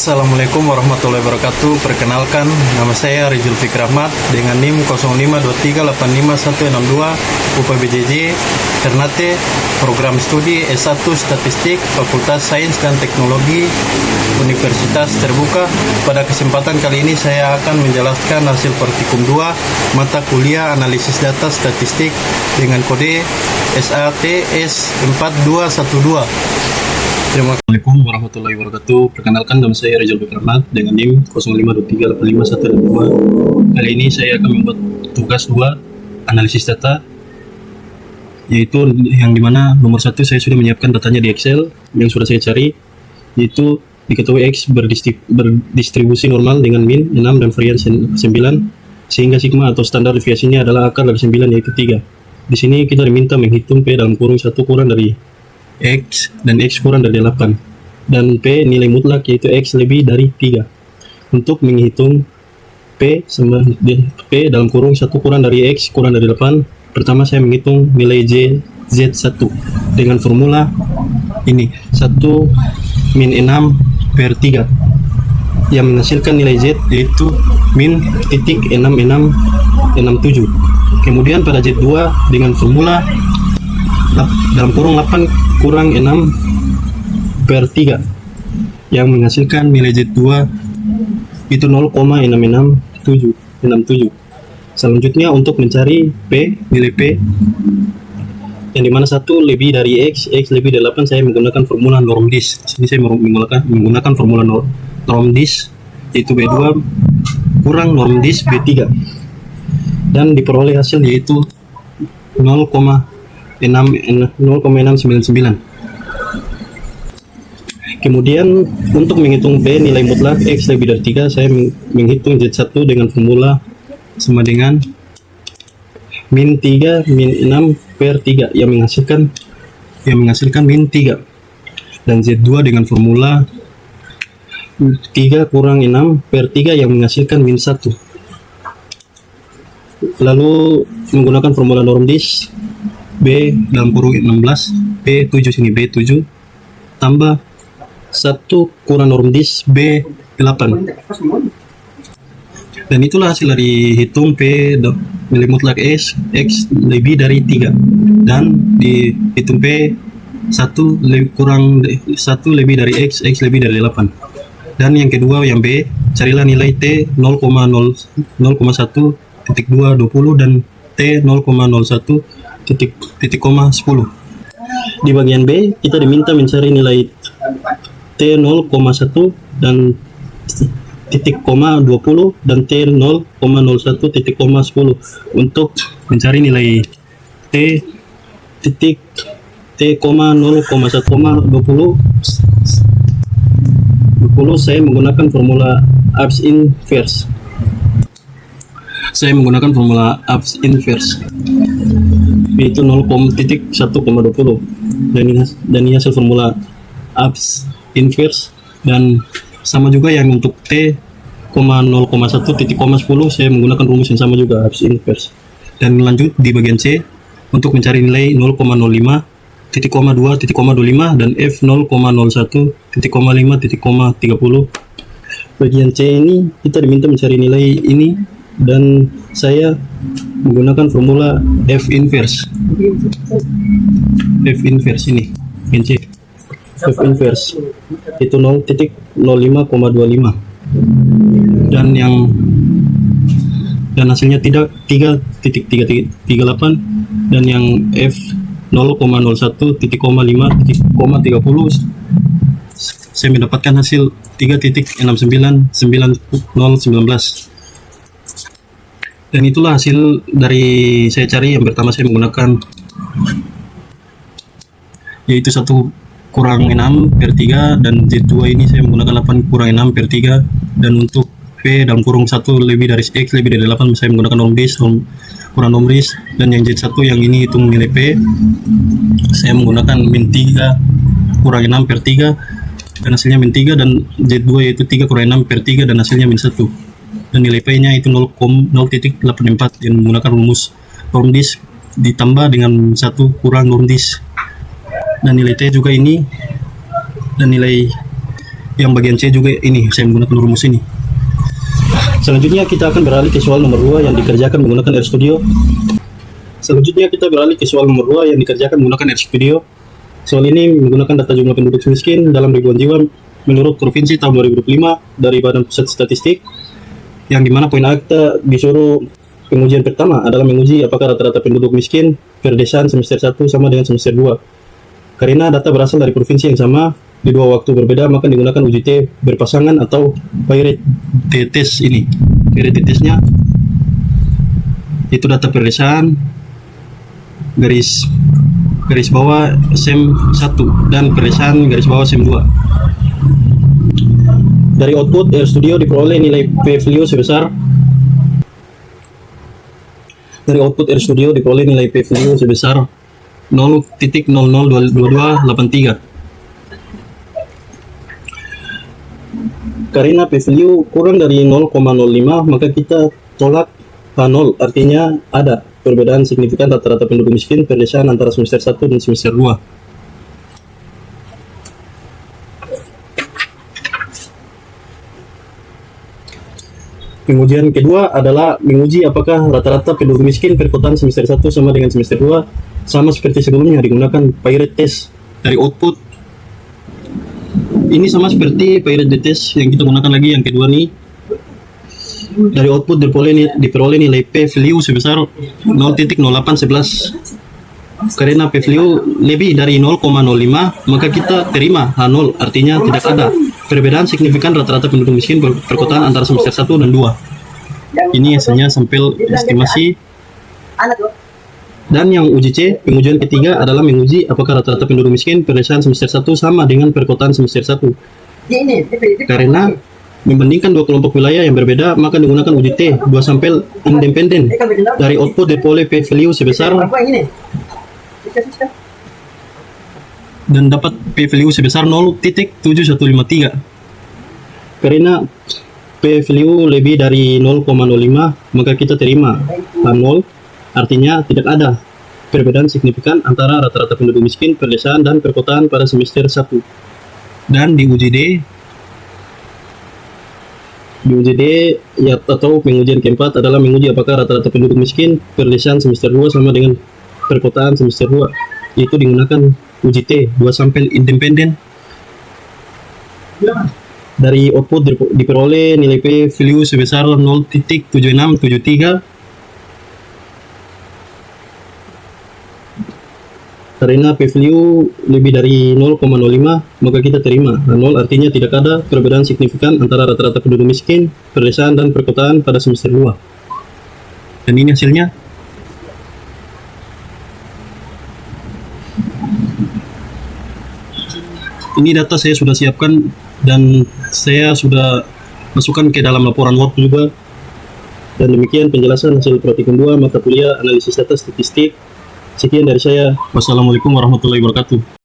Assalamualaikum warahmatullahi wabarakatuh. Perkenalkan, nama saya Rizul Fikri Ahmad dengan NIM 0523855162 UPBJJ Ternate, program studi S1 Statistik Fakultas Sains dan Teknologi Universitas Terbuka. Pada kesempatan kali ini saya akan menjelaskan hasil praktikum 2 mata kuliah analisis data statistik dengan kode SATS 4212. Assalamualaikum warahmatullahi wabarakatuh. Perkenalkan, nama saya Rizal Fikri Ahmad dengan NIM 0523855162. Kali ini saya akan membuat tugas 2 analisis data, yaitu yang dimana nomor 1 saya sudah menyiapkan datanya di Excel yang sudah saya cari, yaitu diketahui X berdistribusi normal dengan min 6 dan varian 9, sehingga sigma atau standar deviasinya adalah akar dari 9, yaitu 3. Di sini kita diminta menghitung P dalam kurung 1 kurang dari X dan X kurang dari 8, dan P nilai mutlak yaitu X lebih dari 3. Untuk menghitung P dalam kurung 1 kurang dari X kurang dari 8, pertama saya menghitung nilai Z1 dengan formula ini, 1 min 6 per 3, yang menghasilkan nilai Z yaitu min titik 6667. Kemudian pada Z2 dengan formula dalam kurung 8 kurang 6 per 3, yang menghasilkan nilai Z2 itu 0,6667. Selanjutnya untuk mencari P, nilai P yang dimana 1 lebih dari X lebih dari 8, saya menggunakan formula norm dis. Sini saya menggunakan formula norm dis, yaitu B2 kurang norm dis B3, dan diperoleh hasil yaitu 0,699. Kemudian untuk menghitung P nilai mutlak X lebih dari 3, saya menghitung Z1 dengan formula sama dengan min 3 min 6 per 3, yang menghasilkan min 3, dan Z2 dengan formula 3 kurang 6 per 3 yang menghasilkan min 1. Lalu menggunakan formula norm dis, B dalam kurung 16 B7 sini, B7 tambah 1 kurang norm dis B8, dan itulah hasil dari hitung P nilai mutlak X lebih dari 3, dan dihitung P 1 lebih dari X lebih dari 8. Dan yang kedua, yang B, carilah nilai T 0,1.220 dan T 0,01 titik koma 10. Di bagian B kita diminta mencari nilai T 0,1 dan titik koma 20 dan T 0,01 titik koma 10. Untuk mencari nilai T titik T koma 0,1 koma 20 saya menggunakan formula Abs inverse. Yaitu 0,1,20, dan ini hasil formula Abs inverse, dan sama juga yang untuk T, 0,1 titik koma 10 saya menggunakan rumus yang sama juga, Abs inverse. Dan lanjut di bagian C untuk mencari nilai 0,05 titik koma 2 titik koma 25 dan F 0,01 titik koma 5 titik koma 30. Bagian C ini kita diminta mencari nilai ini, dan saya menggunakan formula F inverse ini, C F inverse itu 0,05,25, dan hasilnya 3,38, dan yang F 0,01,5,30 saya mendapatkan hasil 3,699019. Dan itulah hasil dari saya cari. Yang pertama saya menggunakan yaitu 1 kurang 6 per 3, dan Z2 ini saya menggunakan 8 kurang 6 per 3, dan untuk P dalam kurung 1 lebih dari X lebih dari 8 saya menggunakan norm dis kurang norm dis, dan yang Z1 yang ini hitung nilai P saya menggunakan min 3 kurang 6 per 3 dan hasilnya min 3, dan Z2 yaitu 3 kurang 6 per 3 dan hasilnya min 1, dan nilai P-nya itu 0,0.84 yang menggunakan rumus norm dis ditambah dengan 1 kurang norm dis, dan nilai T juga ini, dan nilai Yang bagian C juga ini saya menggunakan rumus ini. Selanjutnya kita akan beralih ke soal nomor 2 yang dikerjakan menggunakan RStudio. Soal ini menggunakan data jumlah penduduk miskin dalam ribuan jiwa menurut provinsi tahun 2005 dari Badan Pusat Statistik, yang dimana poin A kita disuruh pengujian pertama adalah menguji apakah rata-rata penduduk miskin perdesaan semester 1 sama dengan semester 2. Karena data berasal dari provinsi yang sama di dua waktu berbeda, maka digunakan uji T berpasangan atau Pirate T-test ini. Pirate T-testnya itu data perdesaan garis bawah SEM 1 dan perdesaan garis bawah SEM 2. Dari output RStudio diperoleh nilai p-value sebesar 0,002283. Karena p-value kurang dari 0,05, maka kita tolak H0, artinya ada perbedaan signifikan rata-rata penduduk miskin perdesaan antara semester 1 dan semester 2. Pengujian kedua adalah menguji apakah rata-rata penduduk miskin perkotaan semester 1 sama dengan semester 2, sama seperti sebelumnya digunakan Pirate Test. Dari output ini sama seperti Pirate Test yang kita gunakan lagi yang kedua nih. Dari output diperoleh nilai p-value sebesar 0.0811. Karena p-value lebih dari 0,05, maka kita terima H0, artinya tidak ada perbedaan signifikan rata-rata penduduk miskin perkotaan antara semester 1 dan 2. Ini hasilnya sampel estimasi. Dan yang uji C, pengujian ketiga adalah menguji apakah rata-rata penduduk miskin perdesaan semester 1 sama dengan perkotaan semester 1. Karena membandingkan dua kelompok wilayah yang berbeda, maka digunakan uji T, dua sampel independen. Dari output diperoleh p-value sebesar dan dapat p-value sebesar 0.7153. Karena p-value lebih dari 0,05, maka kita terima H0, artinya tidak ada perbedaan signifikan antara rata-rata penduduk miskin perdesaan dan perkotaan pada semester 1. Dan di uji D ya, atau pengujian keempat adalah menguji apakah rata-rata penduduk miskin perdesaan semester 2 sama dengan perkotaan semester 2. Itu digunakan uji T, dua sampel independen. Dari output diperoleh nilai p-value sebesar 0.7673. Karena p-value lebih dari 0,05, maka kita terima 0, artinya tidak ada perbedaan signifikan antara rata-rata penduduk miskin perdesaan dan perkotaan pada semester 2. Dan ini hasilnya. Ini data saya sudah siapkan dan saya sudah masukkan ke dalam laporan Word juga. Dan demikian penjelasan hasil praktikum 2 mata kuliah analisis data statistik. Sekian dari saya. Wassalamualaikum warahmatullahi wabarakatuh.